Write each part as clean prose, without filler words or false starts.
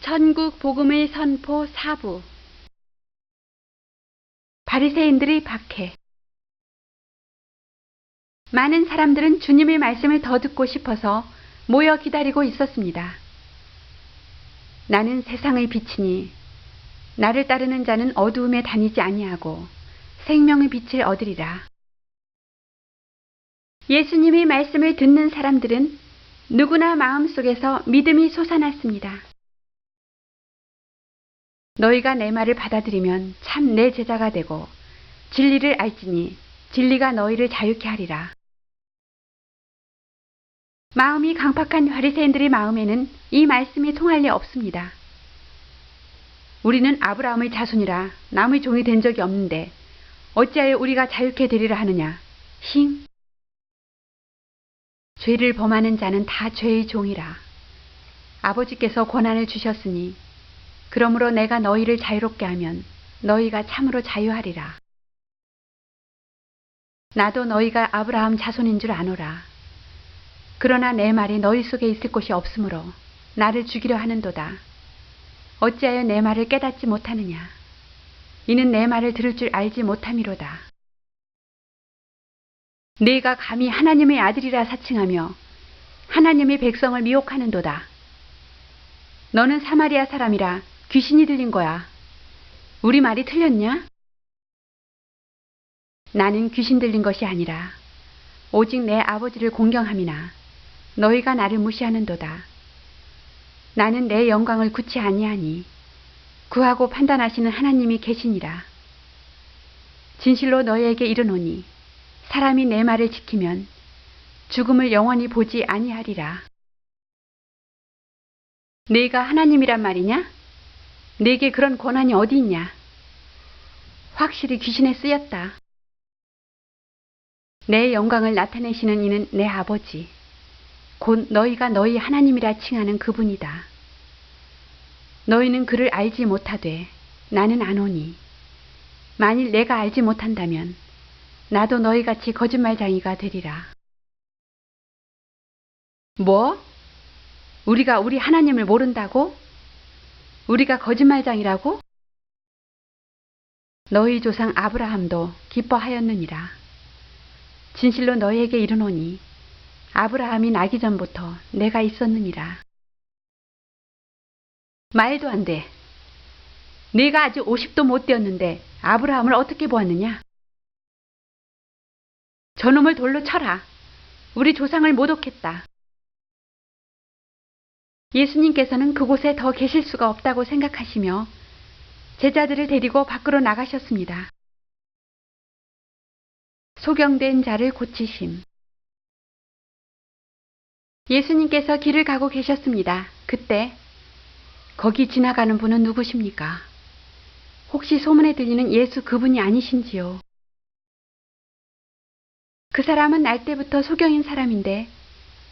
천국 복음의 선포 4부. 바리새인들의 박해. 많은 사람들은 주님의 말씀을 더 듣고 싶어서 모여 기다리고 있었습니다. 나는 세상의 빛이니 나를 따르는 자는 어두움에 다니지 아니하고 생명의 빛을 얻으리라. 예수님의 말씀을 듣는 사람들은 누구나 마음속에서 믿음이 솟아났습니다. 너희가 내 말을 받아들이면 참 내 제자가 되고 진리를 알지니 진리가 너희를 자유케 하리라. 마음이 강팍한 바리새인들의 마음에는 이 말씀이 통할 리 없습니다. 우리는 아브라함의 자손이라 남의 종이 된 적이 없는데 어찌하여 우리가 자유케 되리라 하느냐. 힝. 죄를 범하는 자는 다 죄의 종이라. 아버지께서 권한을 주셨으니 그러므로 내가 너희를 자유롭게 하면 너희가 참으로 자유하리라. 나도 너희가 아브라함 자손인 줄 아노라. 그러나 내 말이 너희 속에 있을 곳이 없으므로 나를 죽이려 하는도다. 어찌하여 내 말을 깨닫지 못하느냐. 이는 내 말을 들을 줄 알지 못함이로다. 네가 감히 하나님의 아들이라 사칭하며 하나님의 백성을 미혹하는도다. 너는 사마리아 사람이라 귀신이 들린 거야. 우리 말이 틀렸냐? 나는 귀신 들린 것이 아니라 오직 내 아버지를 공경함이나 너희가 나를 무시하는도다. 나는 내 영광을 구치 아니하니 구하고 판단하시는 하나님이 계시니라. 진실로 너희에게 이르노니 사람이 내 말을 지키면 죽음을 영원히 보지 아니하리라. 네가 하나님이란 말이냐? 네게 그런 권한이 어디 있냐? 확실히 귀신에 쓰였다. 내 영광을 나타내시는 이는 내 아버지, 곧 너희가 너희 하나님이라 칭하는 그분이다. 너희는 그를 알지 못하되 나는 아노니 만일 내가 알지 못한다면 나도 너희같이 거짓말쟁이가 되리라. 뭐? 우리가 우리 하나님을 모른다고? 우리가 거짓말쟁이라고? 너희 조상 아브라함도 기뻐하였느니라. 진실로 너희에게 이르노니 아브라함이 나기 전부터 내가 있었느니라. 말도 안 돼. 네가 아직 50도 못 되었는데 아브라함을 어떻게 보았느냐? 저놈을 돌로 쳐라. 우리 조상을 모독했다. 예수님께서는 그곳에 더 계실 수가 없다고 생각하시며 제자들을 데리고 밖으로 나가셨습니다. 소경된 자를 고치심. 예수님께서 길을 가고 계셨습니다. 그때 거기 지나가는 분은 누구십니까? 혹시 소문에 들리는 예수 그분이 아니신지요? 그 사람은 날 때부터 소경인 사람인데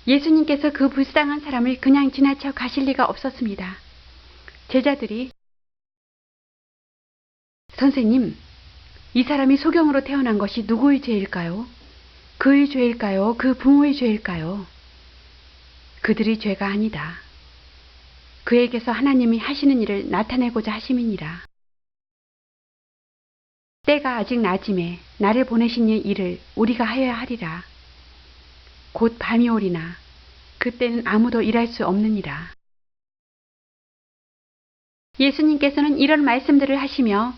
예수님께서 그 불쌍한 사람을 그냥 지나쳐 가실 리가 없었습니다. 제자들이 선생님, 이 사람이 소경으로 태어난 것이 누구의 죄일까요? 그의 죄일까요? 그 부모의 죄일까요? 그들의 죄가 아니다. 그에게서 하나님이 하시는 일을 나타내고자 하심이니라. 때가 아직 낮음에 나를 보내신 일을 우리가 하여야 하리라. 곧 밤이 오리나 그때는 아무도 일할 수 없느니라. 예수님께서는 이런 말씀들을 하시며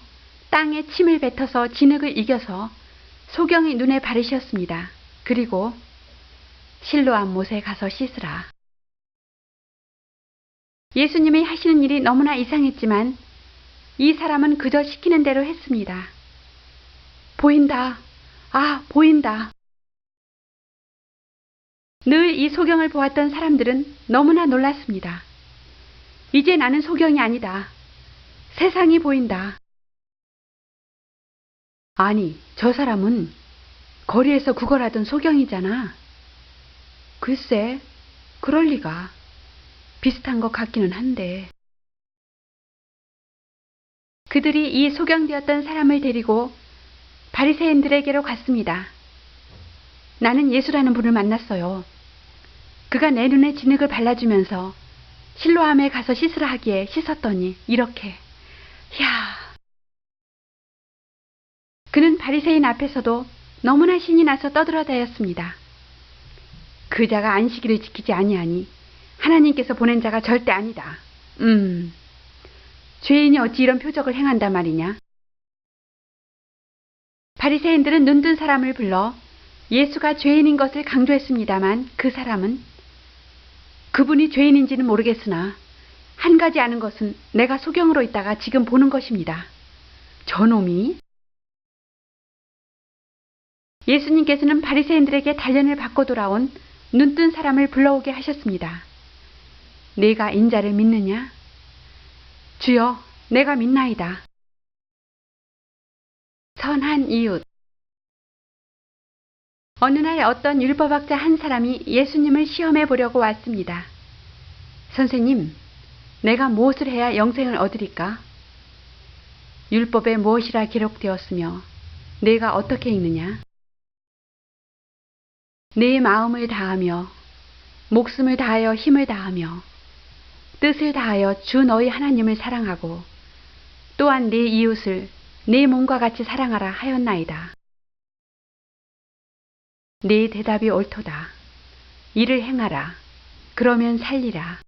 땅에 침을 뱉어서 진흙을 이겨서 소경의 눈에 바르셨습니다. 그리고 실로암 못에 가서 씻으라. 예수님이 하시는 일이 너무나 이상했지만 이 사람은 그저 시키는 대로 했습니다. 보인다. 아, 보인다. 늘 이 소경을 보았던 사람들은 너무나 놀랐습니다. 이제 나는 소경이 아니다. 세상이 보인다. 아니, 저 사람은 거리에서 구걸하던 소경이잖아. 글쎄, 그럴 리가. 비슷한 것 같기는 한데. 그들이 이 소경되었던 사람을 데리고 바리새인들에게로 갔습니다. 나는 예수라는 분을 만났어요. 그가 내 눈에 진흙을 발라주면서 실로암에 가서 씻으라 하기에 씻었더니 이렇게. 야. 그는 바리새인 앞에서도 너무나 신이 나서 떠들어대었습니다. 그 자가 안식일을 지키지 아니하니 하나님께서 보낸 자가 절대 아니다. 죄인이 어찌 이런 표적을 행한단 말이냐. 바리새인들은 눈뜬 사람을 불러 예수가 죄인인 것을 강조했습니다만 그 사람은 그분이 죄인인지는 모르겠으나 한 가지 아는 것은 내가 소경으로 있다가 지금 보는 것입니다. 저놈이? 예수님께서는 바리새인들에게 단련을 받고 돌아온 눈뜬 사람을 불러오게 하셨습니다. 네가 인자를 믿느냐? 주여, 내가 믿나이다. 선한 이웃. 어느 날 어떤 율법학자 한 사람이 예수님을 시험해 보려고 왔습니다. 선생님, 내가 무엇을 해야 영생을 얻으리까? 율법에 무엇이라 기록되었으며 내가 어떻게 읽느냐? 네 마음을 다하며 목숨을 다하여 힘을 다하며 뜻을 다하여 주 너희 하나님을 사랑하고 또한 네 이웃을 네 몸과 같이 사랑하라 하였나이다. 네 대답이 옳도다. 이를 행하라. 그러면 살리라.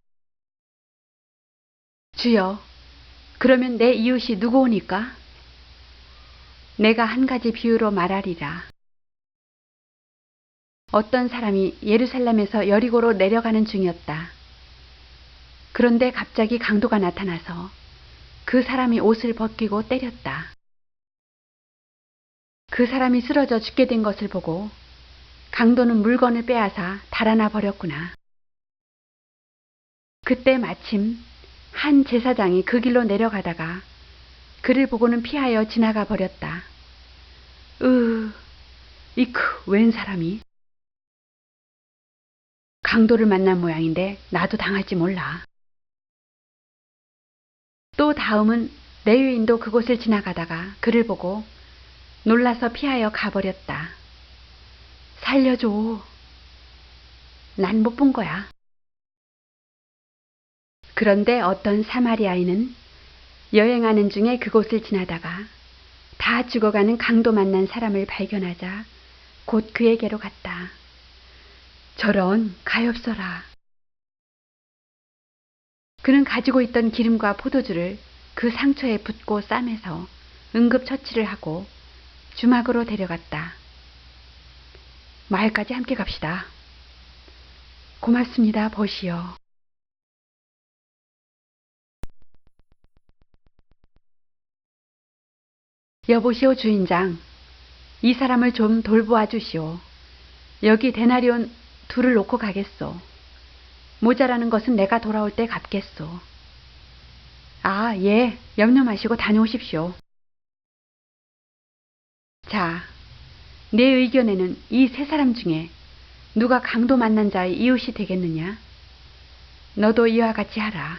주여, 그러면 내 이웃이 누구오니까? 내가 한 가지 비유로 말하리라. 어떤 사람이 예루살렘에서 여리고로 내려가는 중이었다. 그런데 갑자기 강도가 나타나서 그 사람이 옷을 벗기고 때렸다. 그 사람이 쓰러져 죽게 된 것을 보고 강도는 물건을 빼앗아 달아나 버렸구나. 그때 마침 한 제사장이 그 길로 내려가다가 그를 보고는 피하여 지나가 버렸다. 이크, 웬 사람이? 강도를 만난 모양인데 나도 당할지 몰라. 또 다음은 레위인도 그곳을 지나가다가 그를 보고 놀라서 피하여 가버렸다. 살려줘. 난 못 본 거야. 그런데 어떤 사마리아인은 여행하는 중에 그곳을 지나다가 다 죽어가는 강도 만난 사람을 발견하자 곧 그에게로 갔다. 저런, 가엾어라. 그는 가지고 있던 기름과 포도주를 그 상처에 붓고 싸매서 응급처치를 하고 주막으로 데려갔다. 마을까지 함께 갑시다. 고맙습니다, 보시오. 여보시오, 주인장. 이 사람을 좀 돌보아 주시오. 여기 데나리온 2를 놓고 가겠소. 모자라는 것은 내가 돌아올 때 갚겠소. 아, 예, 염려 마시고 다녀오십시오. 자, 내 의견에는 이 3사람 중에 누가 강도 만난 자의 이웃이 되겠느냐? 너도 이와 같이 하라.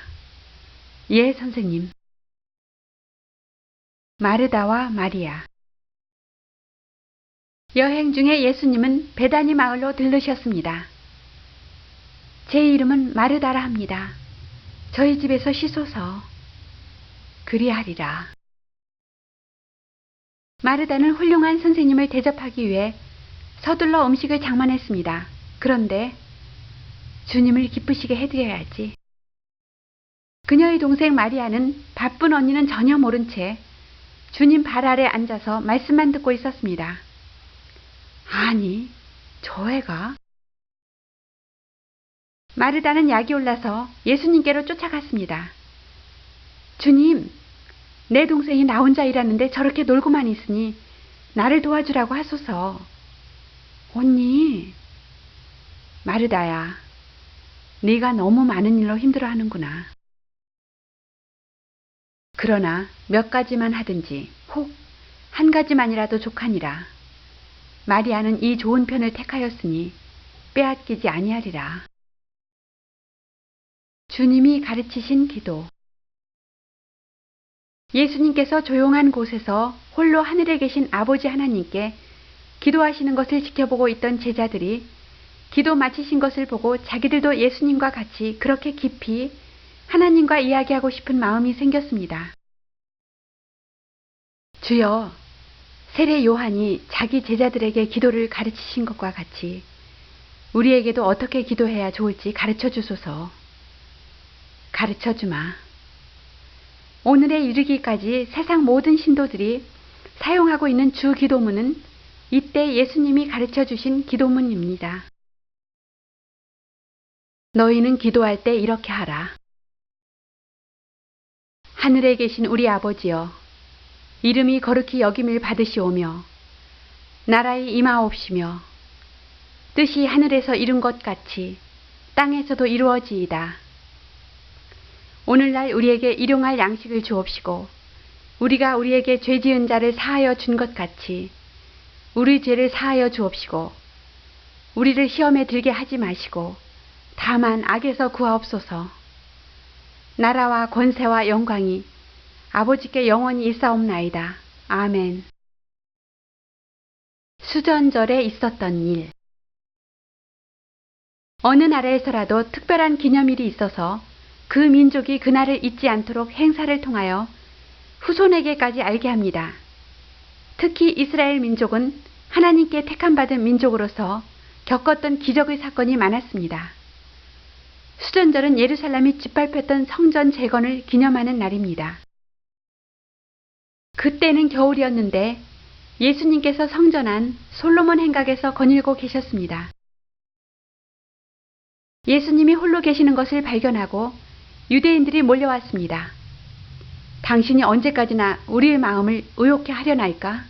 예, 선생님. 마르다와 마리아. 여행 중에 예수님은 베다니 마을로 들르셨습니다. 제 이름은 마르다라 합니다. 저희 집에서 쉬소서. 그리하리라. 마르다는 훌륭한 선생님을 대접하기 위해 서둘러 음식을 장만했습니다. 그런데 주님을 기쁘시게 해드려야지. 그녀의 동생 마리아는 바쁜 언니는 전혀 모른 채 주님 발 아래 앉아서 말씀만 듣고 있었습니다. 아니, 저 애가? 마르다는 약이 올라서 예수님께로 쫓아갔습니다. 주님, 내 동생이 나 혼자 일하는데 저렇게 놀고만 있으니 나를 도와주라고 하소서. 언니, 마르다야, 네가 너무 많은 일로 힘들어하는구나. 그러나 몇 가지만 하든지 혹 한 가지만이라도 족하니라. 마리아는 이 좋은 편을 택하였으니 빼앗기지 아니하리라. 주님이 가르치신 기도. 예수님께서 조용한 곳에서 홀로 하늘에 계신 아버지 하나님께 기도하시는 것을 지켜보고 있던 제자들이 기도 마치신 것을 보고 자기들도 예수님과 같이 그렇게 깊이 하나님과 이야기하고 싶은 마음이 생겼습니다. 주여, 세례 요한이 자기 제자들에게 기도를 가르치신 것과 같이 우리에게도 어떻게 기도해야 좋을지 가르쳐 주소서. 가르쳐 주마. 오늘에 이르기까지 세상 모든 신도들이 사용하고 있는 주 기도문은 이때 예수님이 가르쳐 주신 기도문입니다. 너희는 기도할 때 이렇게 하라. 하늘에 계신 우리 아버지여, 이름이 거룩히 여김을 받으시오며 나라의 임하옵시며 뜻이 하늘에서 이룬 것 같이 땅에서도 이루어지이다. 오늘날 우리에게 일용할 양식을 주옵시고 우리가 우리에게 죄 지은 자를 사하여 준 것 같이 우리 죄를 사하여 주옵시고 우리를 시험에 들게 하지 마시고 다만 악에서 구하옵소서. 나라와 권세와 영광이 아버지께 영원히 있사옵나이다. 아멘. 수전절에 있었던 일. 어느 나라에서라도 특별한 기념일이 있어서 그 민족이 그날을 잊지 않도록 행사를 통하여 후손에게까지 알게 합니다. 특히 이스라엘 민족은 하나님께 택함받은 민족으로서 겪었던 기적의 사건이 많았습니다. 수전절은 예루살렘이 짓밟혔던 성전 재건을 기념하는 날입니다. 그때는 겨울이었는데 예수님께서 성전한 솔로몬 행각에서 거닐고 계셨습니다. 예수님이 홀로 계시는 것을 발견하고 유대인들이 몰려왔습니다. 당신이 언제까지나 우리의 마음을 의욕케 하려나이까?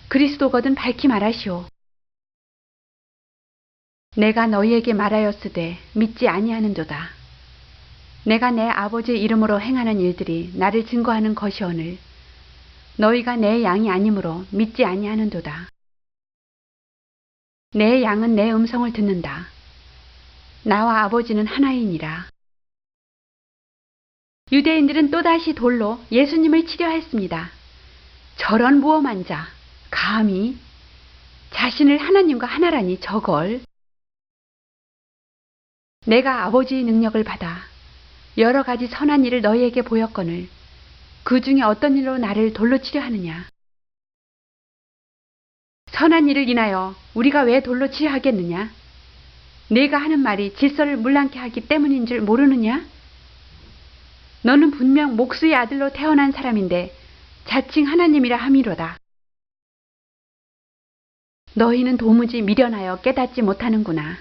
그리스도거든 밝히 말하시오. 내가 너희에게 말하였으되 믿지 아니하는도다. 내가 내 아버지의 이름으로 행하는 일들이 나를 증거하는 것이오늘 너희가 내 양이 아니므로 믿지 아니하는도다. 내 양은 내 음성을 듣는다. 나와 아버지는 하나이니라. 유대인들은 또다시 돌로 예수님을 치려했습니다. 저런 무엄한 자, 감히 자신을 하나님과 하나라니 저걸. 내가 아버지의 능력을 받아 여러 가지 선한 일을 너희에게 보였거늘 그 중에 어떤 일로 나를 돌로 치려 하느냐? 선한 일을 인하여 우리가 왜 돌로 치려 하겠느냐? 내가 하는 말이 질서를 물랑케 하기 때문인 줄 모르느냐? 너는 분명 목수의 아들로 태어난 사람인데 자칭 하나님이라 함이로다. 너희는 도무지 미련하여 깨닫지 못하는구나.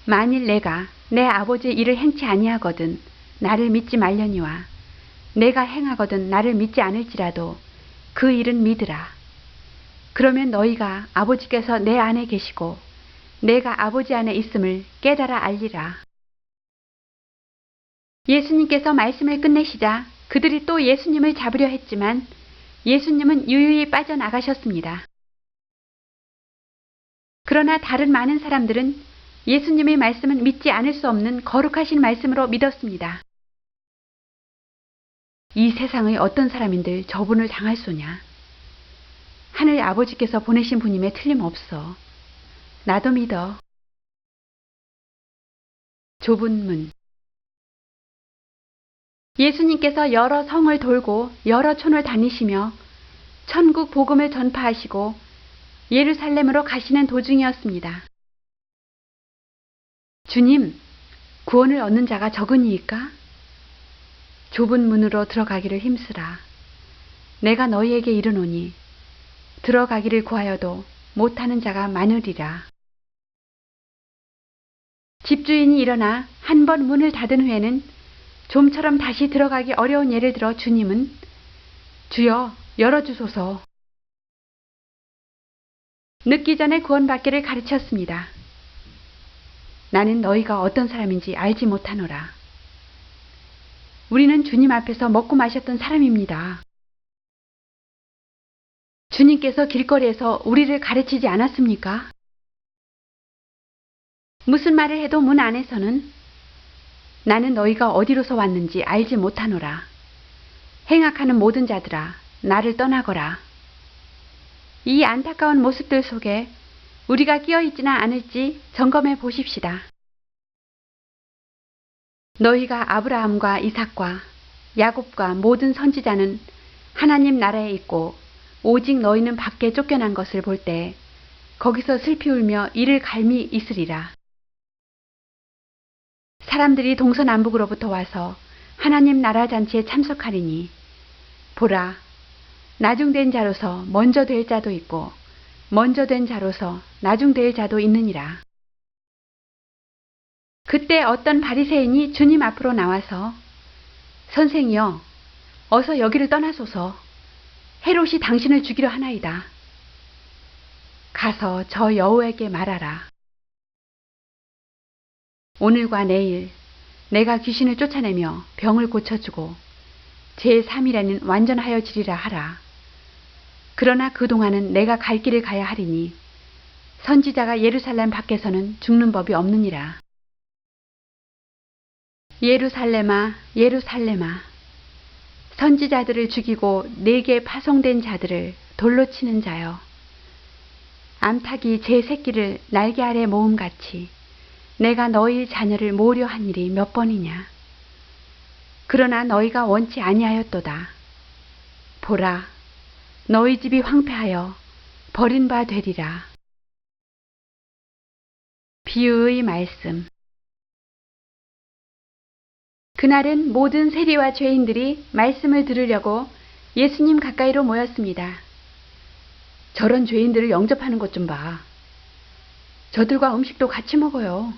만일 내가 내 아버지의 일을 행치 아니하거든 나를 믿지 말려니와 내가 행하거든 나를 믿지 않을지라도 그 일은 믿으라. 그러면 너희가 아버지께서 내 안에 계시고 내가 아버지 안에 있음을 깨달아 알리라. 예수님께서 말씀을 끝내시자 그들이 또 예수님을 잡으려 했지만 예수님은 유유히 빠져나가셨습니다. 그러나 다른 많은 사람들은 예수님의 말씀은 믿지 않을 수 없는 거룩하신 말씀으로 믿었습니다. 이 세상의 어떤 사람인들 저분을 당할 소냐? 하늘 아버지께서 보내신 분임에 틀림없어. 나도 믿어. 좁은 문. 예수님께서 여러 성을 돌고 여러 촌을 다니시며 천국 복음을 전파하시고 예루살렘으로 가시는 도중이었습니다. 주님, 구원을 얻는 자가 적으니이까? 좁은 문으로 들어가기를 힘쓰라. 내가 너희에게 이르노니 들어가기를 구하여도 못하는 자가 많으리라. 집주인이 일어나 한 번 문을 닫은 후에는 좀처럼 다시 들어가기 어려운 예를 들어 주님은 주여 열어주소서. 늦기 전에 구원받기를 가르쳤습니다. 나는 너희가 어떤 사람인지 알지 못하노라. 우리는 주님 앞에서 먹고 마셨던 사람입니다. 주님께서 길거리에서 우리를 가르치지 않았습니까? 무슨 말을 해도 문 안에서는 나는 너희가 어디로서 왔는지 알지 못하노라. 행악하는 모든 자들아, 나를 떠나거라. 이 안타까운 모습들 속에 우리가 끼어 있지나 않을지 점검해 보십시다. 너희가 아브라함과 이삭과 야곱과 모든 선지자는 하나님 나라에 있고 오직 너희는 밖에 쫓겨난 것을 볼 때 거기서 슬피 울며 이를 갈미 있으리라. 사람들이 동서남북으로부터 와서 하나님 나라 잔치에 참석하리니 보라, 나중된 자로서 먼저 될 자도 있고 먼저 된 자로서 나중될 자도 있느니라. 그때 어떤 바리새인이 주님 앞으로 나와서 선생이여, 어서 여기를 떠나소서. 헤롯이 당신을 죽이려 하나이다. 가서 저 여우에게 말하라. 오늘과 내일 내가 귀신을 쫓아내며 병을 고쳐주고 제3일에는 완전하여지리라 하라. 그러나 그동안은 내가 갈 길을 가야 하리니 선지자가 예루살렘 밖에서는 죽는 법이 없느니라. 예루살렘아, 예루살렘아, 선지자들을 죽이고 내게 파송된 자들을 돌로 치는 자여, 암탉이 제 새끼를 날개 아래 모음같이 내가 너희 자녀를 모으려 한 일이 몇 번이냐. 그러나 너희가 원치 아니하였도다. 보라, 너희 집이 황폐하여 버린 바 되리라. 비유의 말씀. 그날은 모든 세리와 죄인들이 말씀을 들으려고 예수님 가까이로 모였습니다. 저런 죄인들을 영접하는 것 좀 봐. 저들과 음식도 같이 먹어요.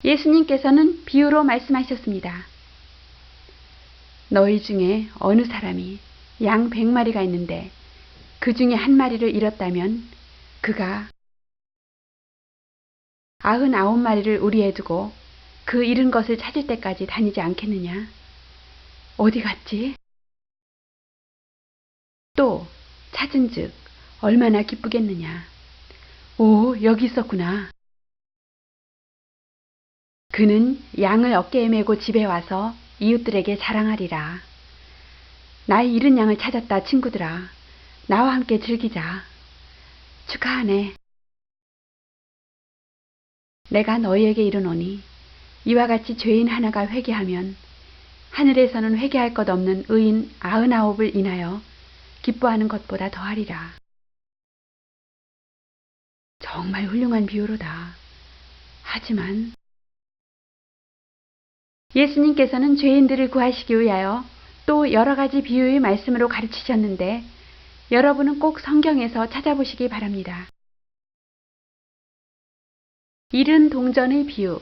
예수님께서는 비유로 말씀하셨습니다. 너희 중에 어느 사람이 양 100마리가 있는데 그 중에 한 마리를 잃었다면 그가 99마리를 우리에 두고 그 잃은 것을 찾을 때까지 다니지 않겠느냐? 어디 갔지? 또 찾은즉 얼마나 기쁘겠느냐? 오, 여기 있었구나. 그는 양을 어깨에 메고 집에 와서 이웃들에게 자랑하리라. 나의 잃은 양을 찾았다, 친구들아. 나와 함께 즐기자. 축하하네. 내가 너희에게 이르노니 이와 같이 죄인 하나가 회개하면 하늘에서는 회개할 것 없는 의인 99을 인하여 기뻐하는 것보다 더하리라. 정말 훌륭한 비유로다. 하지만 예수님께서는 죄인들을 구하시기 위하여 또 여러 가지 비유의 말씀으로 가르치셨는데 여러분은 꼭 성경에서 찾아보시기 바랍니다. 잃은 동전의 비유,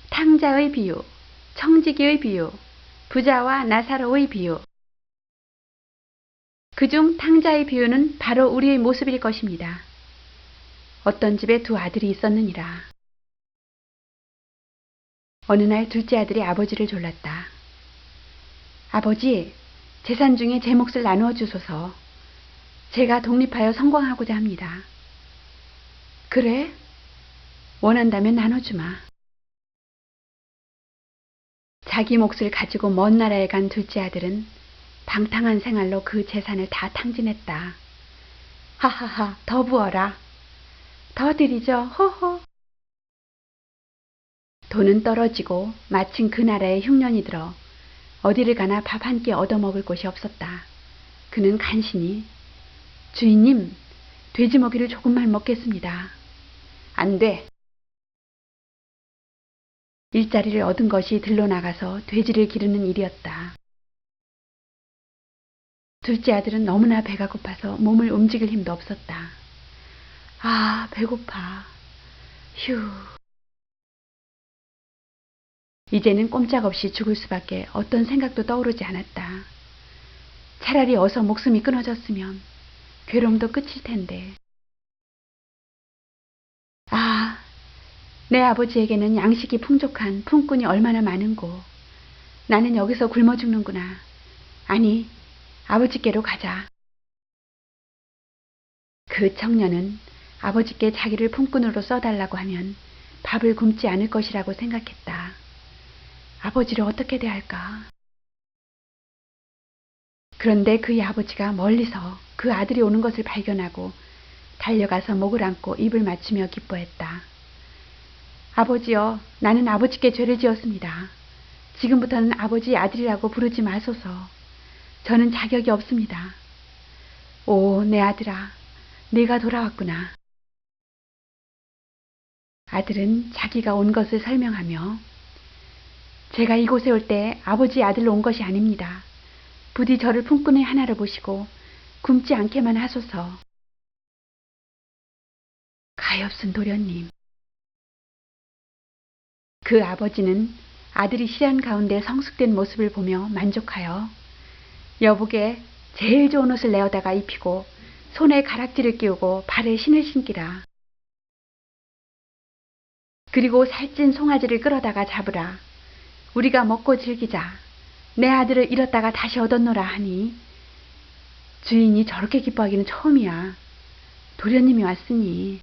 탕자의 비유, 청지기의 비유, 부자와 나사로의 비유. 그중 탕자의 비유는 바로 우리의 모습일 것입니다. 어떤 집에 두 아들이 있었느니라. 어느 날 둘째 아들이 아버지를 졸랐다. 아버지, 재산 중에 제 몫을 나누어 주소서. 제가 독립하여 성공하고자 합니다. 그래? 원한다면 나눠주마. 자기 몫을 가지고 먼 나라에 간 둘째 아들은 방탕한 생활로 그 재산을 다 탕진했다. 하하하, 더 부어라. 더 드리죠, 호호. 돈은 떨어지고 마침 그 나라에 흉년이 들어 어디를 가나 밥 한 끼 얻어먹을 곳이 없었다. 그는 간신히 주인님, 돼지먹이를 조금만 먹겠습니다. 안 돼. 일자리를 얻은 것이 들러 나가서 돼지를 기르는 일이었다. 둘째 아들은 너무나 배가 고파서 몸을 움직일 힘도 없었다. 아, 배고파. 휴. 이제는 꼼짝없이 죽을 수밖에 어떤 생각도 떠오르지 않았다. 차라리 어서 목숨이 끊어졌으면 괴로움도 끝일 텐데. 아, 내 아버지에게는 양식이 풍족한 품꾼이 얼마나 많은고. 나는 여기서 굶어 죽는구나. 아니, 아버지께로 가자. 그 청년은 아버지께 자기를 품꾼으로 써달라고 하면 밥을 굶지 않을 것이라고 생각했다. 아버지를 어떻게 대할까? 그런데 그의 아버지가 멀리서 그 아들이 오는 것을 발견하고 달려가서 목을 안고 입을 맞추며 기뻐했다. 아버지여, 나는 아버지께 죄를 지었습니다. 지금부터는 아버지 아들이라고 부르지 마소서. 저는 자격이 없습니다. 오, 내 아들아, 네가 돌아왔구나. 아들은 자기가 온 것을 설명하며 제가 이곳에 올 때 아버지 아들로 온 것이 아닙니다. 부디 저를 품꾼의 하나로 보시고 굶지 않게만 하소서. 가엾은 도련님. 그 아버지는 아들이 시련 가운데 성숙된 모습을 보며 만족하여 여복에 제일 좋은 옷을 내어다가 입히고 손에 가락지를 끼우고 발에 신을 신기라. 그리고 살찐 송아지를 끌어다가 잡으라. 우리가 먹고 즐기자. 내 아들을 잃었다가 다시 얻었노라 하니 주인이 저렇게 기뻐하기는 처음이야. 도련님이 왔으니.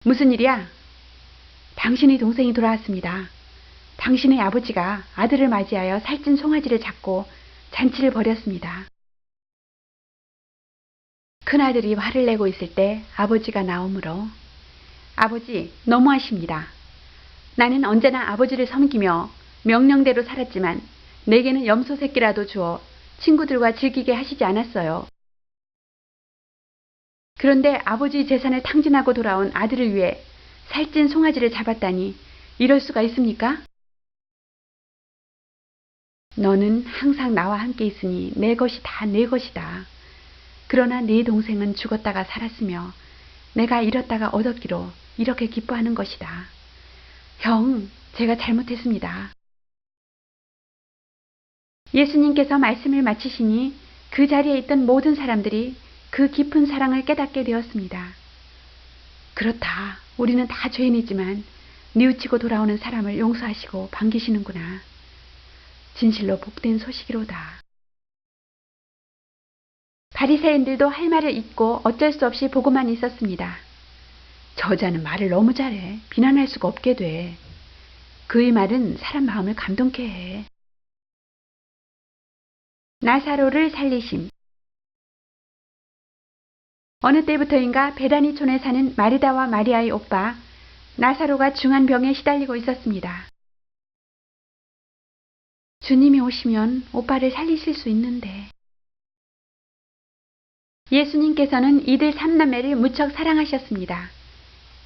무슨 일이야? 당신의 동생이 돌아왔습니다. 당신의 아버지가 아들을 맞이하여 살찐 송아지를 잡고 잔치를 벌였습니다. 큰아들이 화를 내고 있을 때 아버지가 나오므로 아버지, 너무하십니다. 나는 언제나 아버지를 섬기며 명령대로 살았지만 내게는 염소 새끼라도 주어 친구들과 즐기게 하시지 않았어요. 그런데 아버지 재산을 탕진하고 돌아온 아들을 위해 살찐 송아지를 잡았다니 이럴 수가 있습니까? 너는 항상 나와 함께 있으니 내 것이 다 내 것이다. 그러나 네 동생은 죽었다가 살았으며 내가 잃었다가 얻었기로 이렇게 기뻐하는 것이다. 형, 제가 잘못했습니다. 예수님께서 말씀을 마치시니 그 자리에 있던 모든 사람들이 그 깊은 사랑을 깨닫게 되었습니다. 그렇다. 우리는 다 죄인이지만 뉘우치고 돌아오는 사람을 용서하시고 반기시는구나. 진실로 복된 소식이로다. 바리새인들도 할 말을 잊고 어쩔 수 없이 보고만 있었습니다. 저자는 말을 너무 잘해. 비난할 수가 없게 돼. 그의 말은 사람 마음을 감동케 해. 나사로를 살리심. 어느 때부터인가 베다니촌에 사는 마르다와 마리아의 오빠 나사로가 중한 병에 시달리고 있었습니다. 주님이 오시면 오빠를 살리실 수 있는데. 예수님께서는 이들 삼남매를 무척 사랑하셨습니다.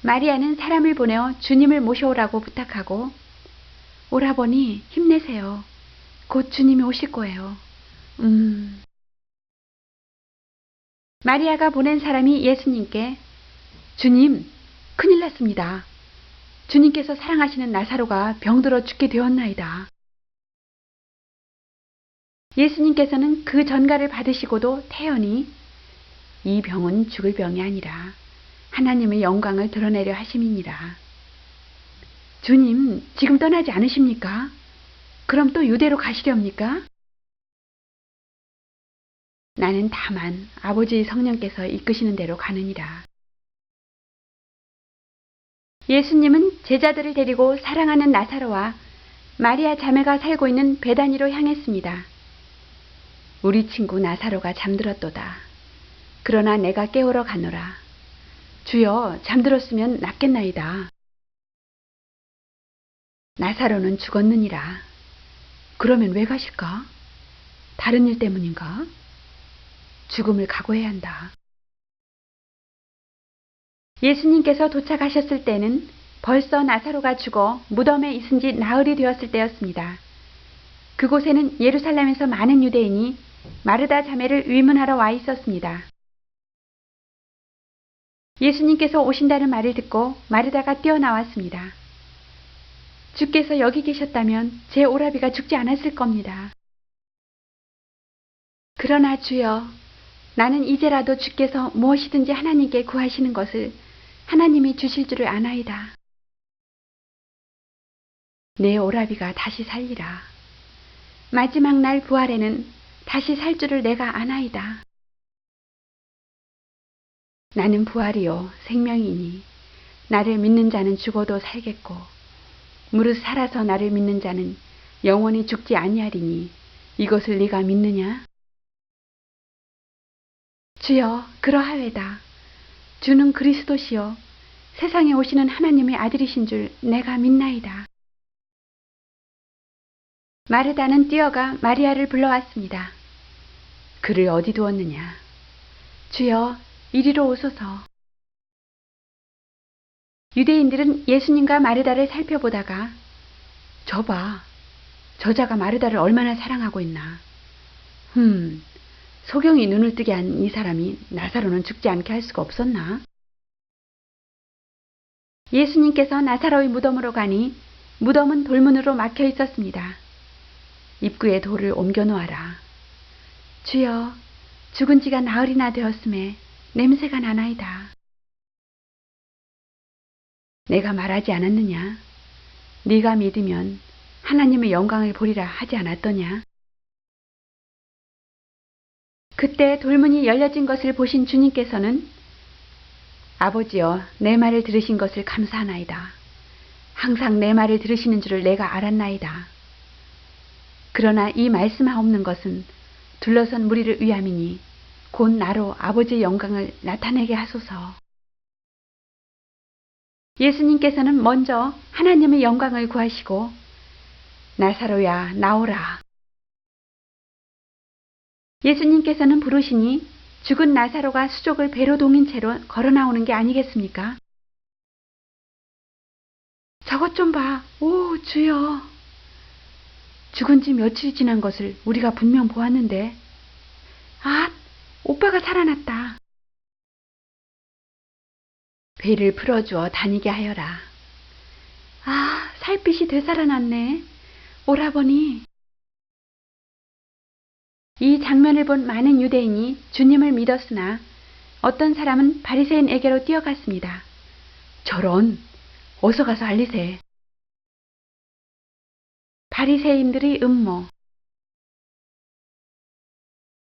마리아는 사람을 보내어 주님을 모셔오라고 부탁하고 오라버니 힘내세요. 곧 주님이 오실 거예요. 마리아가 보낸 사람이 예수님께 주님, 큰일 났습니다. 주님께서 사랑하시는 나사로가 병들어 죽게 되었나이다. 예수님께서는 그 전가를 받으시고도 태연히 이 병은 죽을 병이 아니라 하나님의 영광을 드러내려 하심이니라. 주님, 지금 떠나지 않으십니까? 그럼 또 유대로 가시렵니까? 나는 다만 아버지의 성령께서 이끄시는 대로 가느니라. 예수님은 제자들을 데리고 사랑하는 나사로와 마리아 자매가 살고 있는 베다니로 향했습니다. 우리 친구 나사로가 잠들었도다. 그러나 내가 깨우러 가노라. 주여, 잠들었으면 낫겠나이다. 나사로는 죽었느니라. 그러면 왜 가실까? 다른 일 때문인가? 죽음을 각오해야 한다. 예수님께서 도착하셨을 때는 벌써 나사로가 죽어 무덤에 있은 지 나흘이 되었을 때였습니다. 그곳에는 예루살렘에서 많은 유대인이 마르다 자매를 위문하러 와 있었습니다. 예수님께서 오신다는 말을 듣고 마르다가 뛰어나왔습니다. 주께서 여기 계셨다면 제 오라비가 죽지 않았을 겁니다. 그러나 주여, 나는 이제라도 주께서 무엇이든지 하나님께 구하시는 것을 하나님이 주실 줄을 아나이다. 내 오라비가 다시 살리라. 마지막 날 부활에는 다시 살 줄을 내가 아나이다. 나는 부활이요 생명이니 나를 믿는 자는 죽어도 살겠고 무릇 살아서 나를 믿는 자는 영원히 죽지 아니하리니 이것을 네가 믿느냐? 주여, 그러하외다. 주는 그리스도시요 세상에 오시는 하나님의 아들이신 줄 내가 믿나이다. 마르다는 뛰어가 마리아를 불러왔습니다. 그를 어디 두었느냐? 주여, 이리로 오소서. 유대인들은 예수님과 마르다를 살펴보다가 저봐, 저자가 마르다를 얼마나 사랑하고 있나. 소경이 눈을 뜨게 한 이 사람이 나사로는 죽지 않게 할 수가 없었나? 예수님께서 나사로의 무덤으로 가니 무덤은 돌문으로 막혀 있었습니다. 입구에 돌을 옮겨 놓아라. 주여, 죽은 지가 나흘이나 되었음에 냄새가 나나이다. 내가 말하지 않았느냐? 네가 믿으면 하나님의 영광을 보리라 하지 않았더냐? 그때 돌문이 열려진 것을 보신 주님께서는 아버지여, 내 말을 들으신 것을 감사하나이다. 항상 내 말을 들으시는 줄을 내가 알았나이다. 그러나 이 말씀하옵는 것은 둘러선 무리를 위함이니 곧 나로 아버지의 영광을 나타내게 하소서. 예수님께서는 먼저 하나님의 영광을 구하시고 나사로야, 나오라. 예수님께서는 부르시니 죽은 나사로가 수족을 배로 동인 채로 걸어 나오는 게 아니겠습니까? 저것 좀 봐. 오, 주여. 죽은 지 며칠이 지난 것을 우리가 분명 보았는데. 아, 오빠가 살아났다. 배를 풀어주어 다니게 하여라. 아, 살빛이 되살아났네. 오라버니. 이 장면을 본 많은 유대인이 주님을 믿었으나 어떤 사람은 바리새인에게로 뛰어갔습니다. 저런, 어서 가서 알리세. 바리새인들의 음모.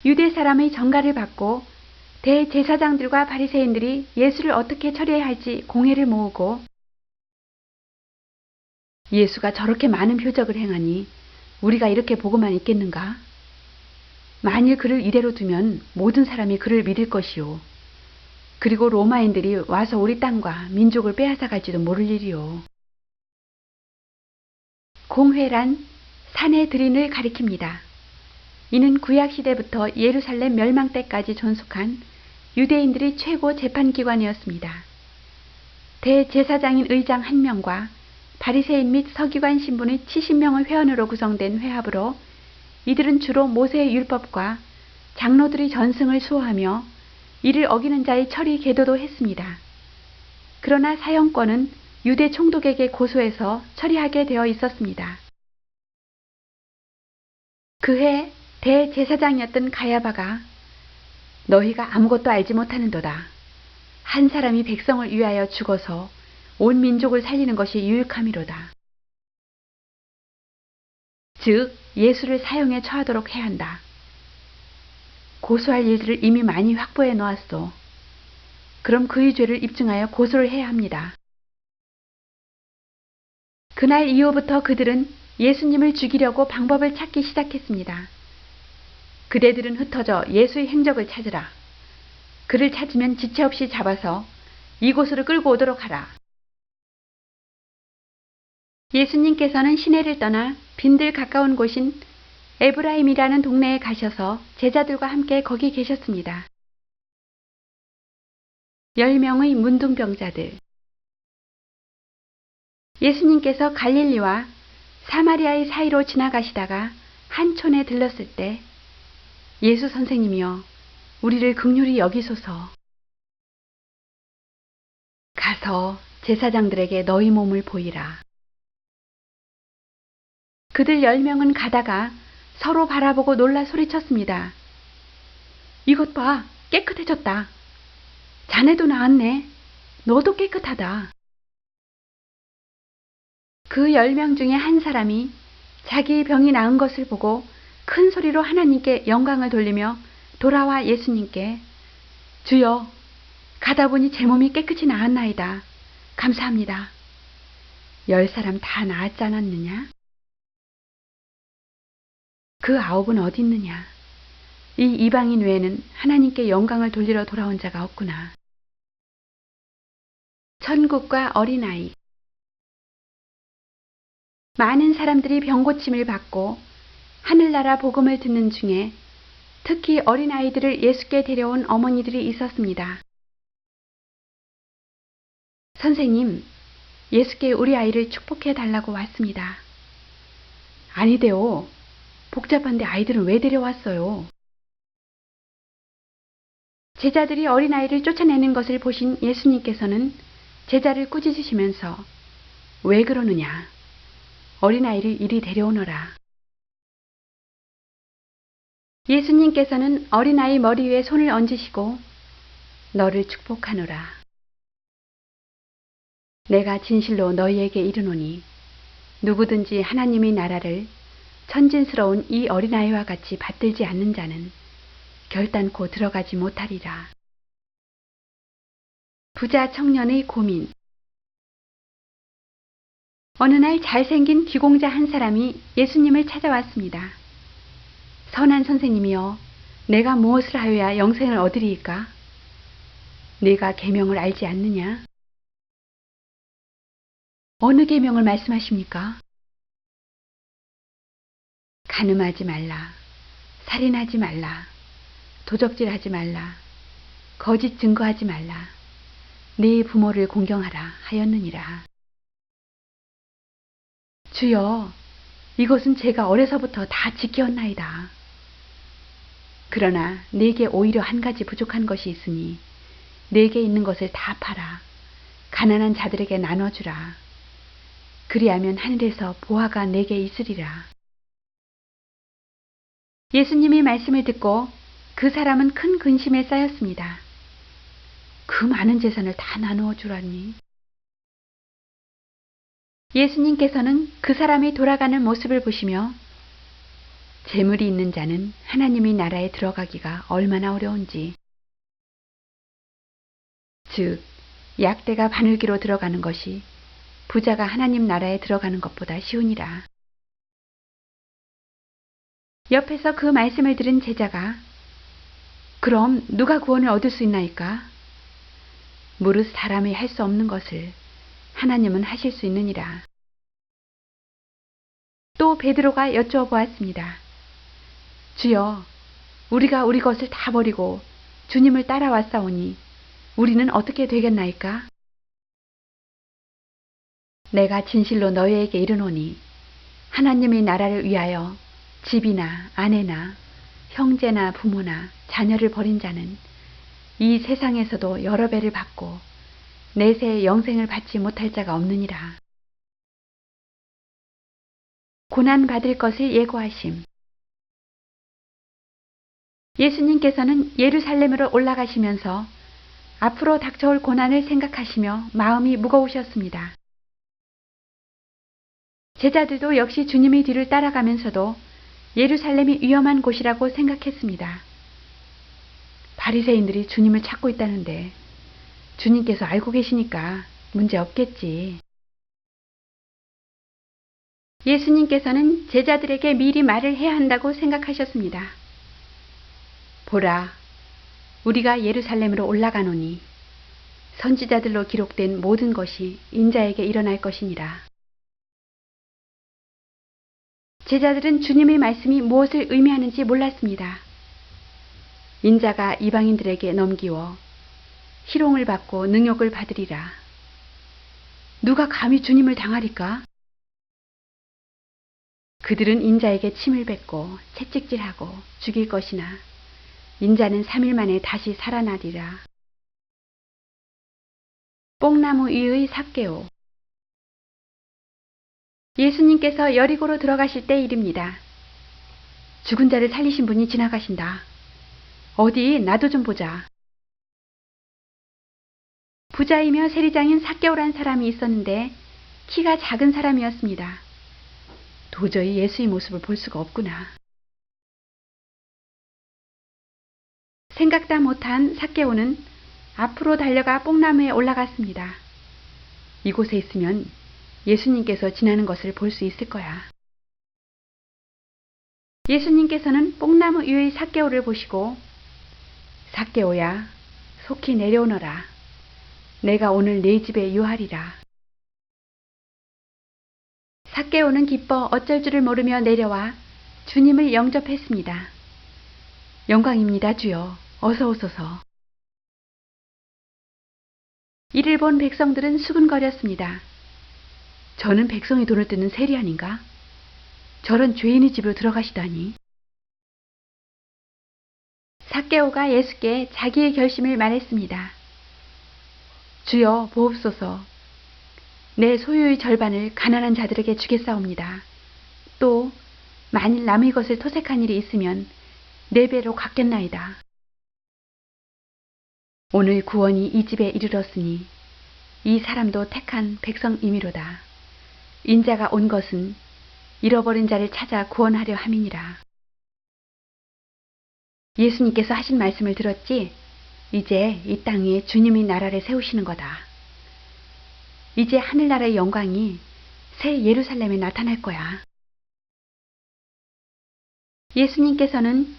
유대 사람의 정가를 받고 대제사장들과 바리새인들이 예수를 어떻게 처리해야 할지 공회를 모으고 예수가 저렇게 많은 표적을 행하니 우리가 이렇게 보고만 있겠는가? 만일 그를 이대로 두면 모든 사람이 그를 믿을 것이요. 그리고 로마인들이 와서 우리 땅과 민족을 빼앗아 갈지도 모를 일이요. 공회란 산의 들인을 가리킵니다. 이는 구약시대부터 예루살렘 멸망 때까지 존속한 유대인들의 최고 재판기관이었습니다. 대제사장인 의장 1명과 바리새인 및 서기관 신분의 70명의 회원으로 구성된 회합으로 이들은 주로 모세의 율법과 장로들의 전승을 수호하며 이를 어기는 자의 처리 계도도 했습니다. 그러나 사형권은 유대 총독에게 고소해서 처리하게 되어 있었습니다. 그해 대제사장이었던 가야바가 너희가 아무것도 알지 못하는도다. 한 사람이 백성을 위하여 죽어서 온 민족을 살리는 것이 유익함이로다. 즉 예수를 사형에 처하도록 해야 한다. 고소할 일들을 이미 많이 확보해 놓았소. 그럼 그의 죄를 입증하여 고소를 해야 합니다. 그날 이후부터 그들은 예수님을 죽이려고 방법을 찾기 시작했습니다. 그대들은 흩어져 예수의 행적을 찾으라. 그를 찾으면 지체 없이 잡아서 이곳으로 끌고 오도록 하라. 예수님께서는 시내를 떠나 빈들 가까운 곳인 에브라임이라는 동네에 가셔서 제자들과 함께 거기 계셨습니다. 10명의 문둥병자들. 예수님께서 갈릴리와 사마리아의 사이로 지나가시다가 한 촌에 들렀을 때 예수 선생님이여 우리를 긍휼히 여기소서. 가서 제사장들에게 너희 몸을 보이라. 그들 10명은 가다가 서로 바라보고 놀라 소리쳤습니다. 이것 봐, 깨끗해졌다. 자네도 나았네. 너도 깨끗하다. 그 10명 중에 한 사람이 자기 병이 나은 것을 보고 큰 소리로 하나님께 영광을 돌리며 돌아와 예수님께 주여, 가다 보니 제 몸이 깨끗이 나았나이다. 감사합니다. 10사람 다 나았지 않았느냐? 그 9은 어디 있느냐? 이 이방인 외에는 하나님께 영광을 돌리러 돌아온 자가 없구나. 천국과 어린아이. 많은 사람들이 병고침을 받고 하늘나라 복음을 듣는 중에 특히 어린아이들을 예수께 데려온 어머니들이 있었습니다. 선생님, 예수께 우리 아이를 축복해 달라고 왔습니다. 아니대요. 복잡한데 아이들은 왜 데려왔어요? 제자들이 어린아이를 쫓아내는 것을 보신 예수님께서는 제자를 꾸짖으시면서 왜 그러느냐? 어린아이를 이리 데려오너라. 예수님께서는 어린아이 머리 위에 손을 얹으시고 너를 축복하노라. 내가 진실로 너희에게 이르노니 누구든지 하나님의 나라를 천진스러운 이 어린아이와 같이 받들지 않는 자는 결단코 들어가지 못하리라. 부자 청년의 고민. 어느 날 잘생긴 귀공자 한 사람이 예수님을 찾아왔습니다. 선한 선생님이여, 내가 무엇을 하여야 영생을 얻으리이까? 네가 계명을 알지 않느냐? 어느 계명을 말씀하십니까? 간음하지 말라, 살인하지 말라, 도적질하지 말라, 거짓 증거하지 말라, 네 부모를 공경하라 하였느니라. 주여, 이것은 제가 어려서부터 다 지켰나이다. 그러나 내게 오히려 한 가지 부족한 것이 있으니 내게 있는 것을 다 팔아 가난한 자들에게 나눠주라. 그리하면 하늘에서 보화가 내게 있으리라. 예수님의 말씀을 듣고 그 사람은 큰 근심에 쌓였습니다. 그 많은 재산을 다 나누어 주라니. 예수님께서는 그 사람이 돌아가는 모습을 보시며 재물이 있는 자는 하나님의 나라에 들어가기가 얼마나 어려운지, 즉 약대가 바늘기로 들어가는 것이 부자가 하나님 나라에 들어가는 것보다 쉬우니라. 옆에서 그 말씀을 들은 제자가 그럼 누가 구원을 얻을 수 있나이까? 무릇 사람이 할 수 없는 것을 하나님은 하실 수 있느니라. 또 베드로가 여쭈어 보았습니다. 주여, 우리가 우리 것을 다 버리고 주님을 따라왔사오니 우리는 어떻게 되겠나이까? 내가 진실로 너희에게 이르노니 하나님의 나라를 위하여 집이나 아내나 형제나 부모나 자녀를 버린 자는 이 세상에서도 여러 배를 받고 내세의 영생을 받지 못할 자가 없느니라. 고난 받을 것을 예고하심. 예수님께서는 예루살렘으로 올라가시면서 앞으로 닥쳐올 고난을 생각하시며 마음이 무거우셨습니다. 제자들도 역시 주님의 뒤를 따라가면서도 예루살렘이 위험한 곳이라고 생각했습니다. 바리새인들이 주님을 찾고 있다는데 주님께서 알고 계시니까 문제 없겠지. 예수님께서는 제자들에게 미리 말을 해야 한다고 생각하셨습니다. 보라, 우리가 예루살렘으로 올라가노니 선지자들로 기록된 모든 것이 인자에게 일어날 것이니라. 제자들은 주님의 말씀이 무엇을 의미하는지 몰랐습니다. 인자가 이방인들에게 넘기워 희롱을 받고 능욕을 받으리라. 누가 감히 주님을 당하리까? 그들은 인자에게 침을 뱉고 채찍질하고 죽일 것이나 인자는 3일 만에 다시 살아나리라. 뽕나무 위의 삭개오. 예수님께서 여리고로 들어가실 때 일입니다. 죽은 자를 살리신 분이 지나가신다. 어디 나도 좀 보자. 부자이며 세리장인 삭개오란 사람이 있었는데 키가 작은 사람이었습니다. 도저히 예수의 모습을 볼 수가 없구나. 생각다 못한 삭개오는 앞으로 달려가 뽕나무에 올라갔습니다. 이곳에 있으면 예수님께서 지나는 것을 볼 수 있을 거야. 예수님께서는 뽕나무 위의 삭개오를 보시고 삭개오야, 속히 내려오너라. 내가 오늘 네 집에 유하리라. 삭개오는 기뻐 어쩔 줄을 모르며 내려와 주님을 영접했습니다. 영광입니다, 주여. 어서 오소서. 이를 본 백성들은 수군거렸습니다. 저는 백성의 돈을 뜯는 세리아닌가? 저런 죄인의 집으로 들어가시다니. 삭개오가 예수께 자기의 결심을 말했습니다. 주여, 보옵소서. 내 소유의 절반을 가난한 자들에게 주겠사옵니다. 또 만일 남의 것을 토색한 일이 있으면 4배로 갚겠나이다. 오늘 구원이 이 집에 이르렀으니 이 사람도 택한 백성이미로다. 인자가 온 것은 잃어버린 자를 찾아 구원하려 함이니라. 예수님께서 하신 말씀을 들었지? 이제 이 땅 위에 주님이 나라를 세우시는 거다. 이제 하늘나라의 영광이 새 예루살렘에 나타날 거야. 예수님께서는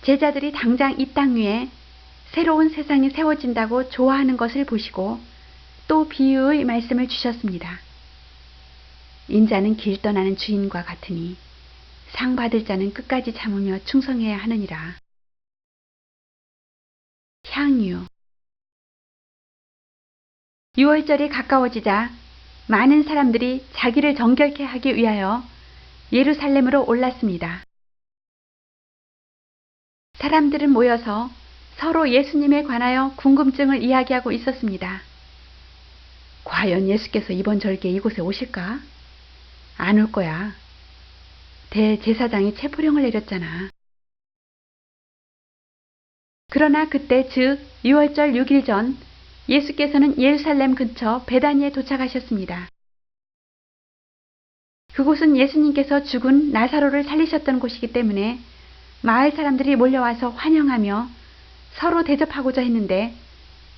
제자들이 당장 이 땅 위에 새로운 세상이 세워진다고 좋아하는 것을 보시고 또 비유의 말씀을 주셨습니다. 인자는 길 떠나는 주인과 같으니 상 받을 자는 끝까지 참으며 충성해야 하느니라. 향유. 6월절이 가까워지자 많은 사람들이 자기를 정결케 하기 위하여 예루살렘으로 올랐습니다. 사람들은 모여서 서로 예수님에 관하여 궁금증을 이야기하고 있었습니다. 과연 예수께서 이번 절기에 이곳에 오실까? 안 올 거야. 대제사장이 체포령을 내렸잖아. 그러나 그때 즉 6월절 6일 전 예수께서는 예루살렘 근처 베다니에 도착하셨습니다. 그곳은 예수님께서 죽은 나사로를 살리셨던 곳이기 때문에 마을 사람들이 몰려와서 환영하며 서로 대접하고자 했는데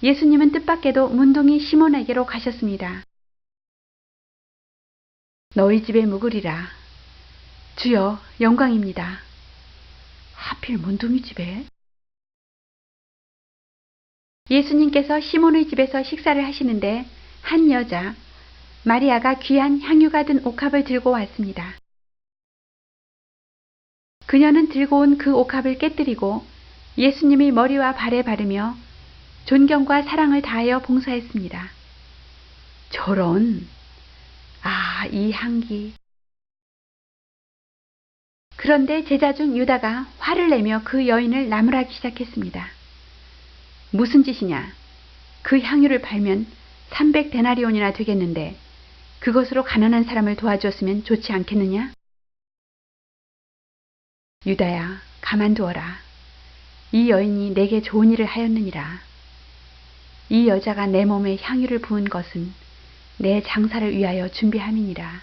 예수님은 뜻밖에도 문둥이 시몬에게로 가셨습니다. 너희 집에 묵으리라. 주여, 영광입니다. 하필 문둥이 집에? 예수님께서 시몬의 집에서 식사를 하시는데 한 여자, 마리아가 귀한 향유가 든 옥합을 들고 왔습니다. 그녀는 들고 온 그 옥합을 깨뜨리고 예수님의 머리와 발에 바르며 존경과 사랑을 다하여 봉사했습니다. 저런, 이 향기. 그런데 제자 중 유다가 화를 내며 그 여인을 나무라기 시작했습니다. 무슨 짓이냐? 그 향유를 팔면 300데나리온이나 되겠는데 그것으로 가난한 사람을 도와주었으면 좋지 않겠느냐? 유다야, 가만두어라. 이 여인이 내게 좋은 일을 하였느니라. 이 여자가 내 몸에 향유를 부은 것은 내 장사를 위하여 준비함이니라.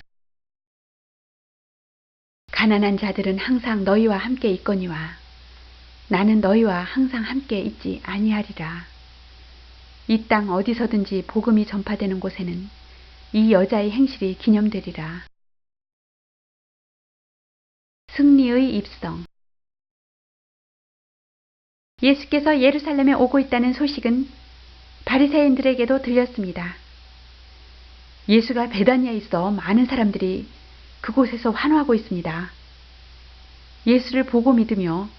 가난한 자들은 항상 너희와 함께 있거니와 나는 너희와 항상 함께 있지 아니하리라. 이 땅 어디서든지 복음이 전파되는 곳에는 이 여자의 행실이 기념되리라. 승리의 입성. 예수께서 예루살렘에 오고 있다는 소식은 바리새인들에게도 들렸습니다. 예수가 베다니에 있어 많은 사람들이 그곳에서 환호하고 있습니다. 예수를 보고 믿으며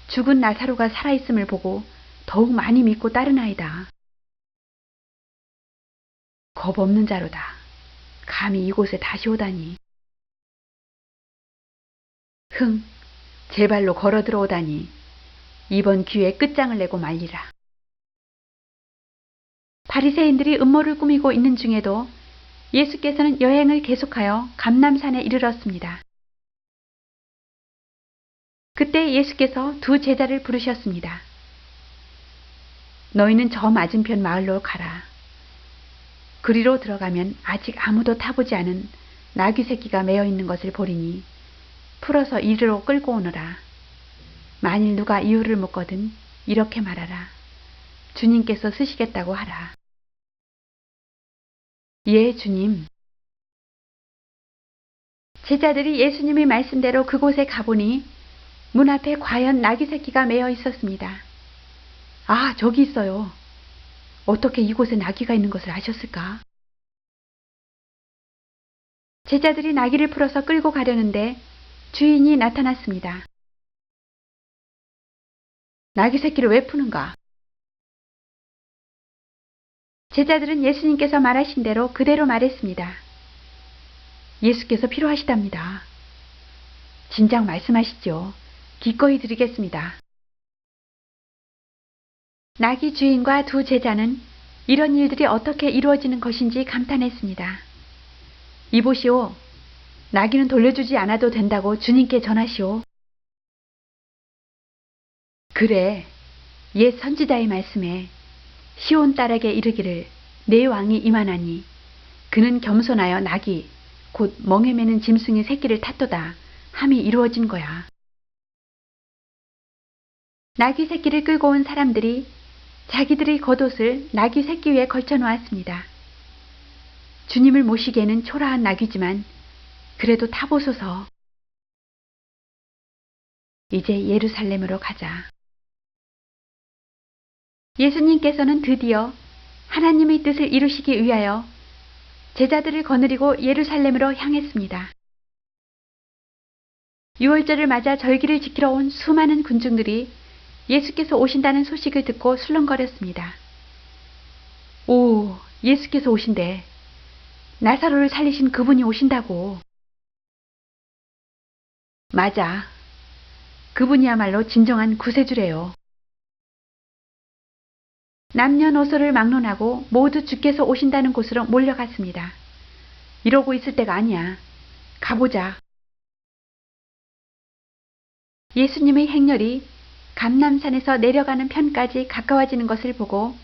죽은 나사로가 살아있음을 보고 더욱 많이 믿고 따르나이다. 겁 없는 자로다. 감히 이곳에 다시 오다니. 제 발로 걸어 들어오다니. 이번 기회에 끝장을 내고 말리라. 바리새인들이 음모를 꾸미고 있는 중에도 예수께서는 여행을 계속하여 감람산에 이르렀습니다. 그때 예수께서 두 제자를 부르셨습니다. 너희는 저 맞은편 마을로 가라. 그리로 들어가면 아직 아무도 타보지 않은 나귀 새끼가 매어 있는 것을 보리니 풀어서 이리로 끌고 오너라. 만일 누가 이유를 묻거든 이렇게 말하라. 주님께서 쓰시겠다고 하라. 예, 주님. 제자들이 예수님의 말씀대로 그곳에 가보니 문 앞에 과연 나귀 새끼가 매어 있었습니다. 저기 있어요. 어떻게 이곳에 나귀가 있는 것을 아셨을까? 제자들이 나귀를 풀어서 끌고 가려는데 주인이 나타났습니다. 나귀 새끼를 왜 푸는가? 제자들은 예수님께서 말하신 대로 그대로 말했습니다. 예수께서 필요하시답니다. 진작 말씀하시죠. 기꺼이 드리겠습니다. 나귀 주인과 두 제자는 이런 일들이 어떻게 이루어지는 것인지 감탄했습니다. 이보시오. 나귀는 돌려주지 않아도 된다고 주님께 전하시오. 그래. 옛 선지자의 말씀에 시온 딸에게 이르기를 내 왕이 임하나니 그는 겸손하여 나귀 곧 멍에 매는 짐승의 새끼를 탔도다 함이 이루어진 거야. 나귀 새끼를 끌고 온 사람들이 자기들의 겉옷을 나귀 새끼 위에 걸쳐 놓았습니다. 주님을 모시기에는 초라한 나귀지만 그래도 타보소서. 이제 예루살렘으로 가자. 예수님께서는 드디어 하나님의 뜻을 이루시기 위하여 제자들을 거느리고 예루살렘으로 향했습니다. 유월절을 맞아 절기를 지키러 온 수많은 군중들이 예수께서 오신다는 소식을 듣고 술렁거렸습니다. 오, 예수께서 오신대. 나사로를 살리신 그분이 오신다고. 맞아. 그분이야말로 진정한 구세주래요. 남녀노소를 막론하고 모두 주께서 오신다는 곳으로 몰려갔습니다. 이러고 있을 때가 아니야. 가보자. 예수님의 행렬이 감람산에서 내려가는 편까지 가까워지는 것을 보고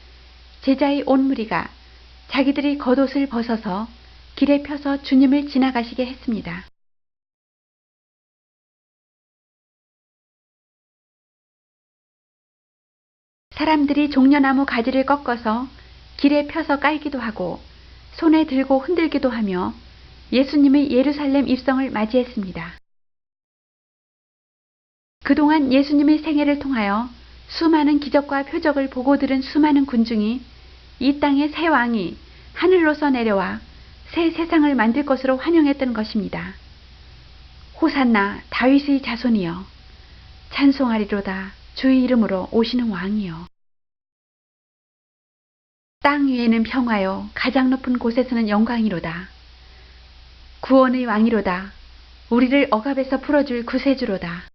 제자의 온 무리가 자기들이 겉옷을 벗어서 길에 펴서 주님을 지나가시게 했습니다. 사람들이 종려나무 가지를 꺾어서 길에 펴서 깔기도 하고 손에 들고 흔들기도 하며 예수님의 예루살렘 입성을 맞이했습니다. 그동안 예수님의 생애를 통하여 수많은 기적과 표적을 보고 들은 수많은 군중이 이 땅의 새 왕이 하늘로서 내려와 새 세상을 만들 것으로 환영했던 것입니다. 호산나 다윗의 자손이여 찬송하리로다 주의 이름으로 오시는 왕이여. 땅 위에는 평화요 가장 높은 곳에서는 영광이로다. 구원의 왕이로다. 우리를 억압에서 풀어줄 구세주로다.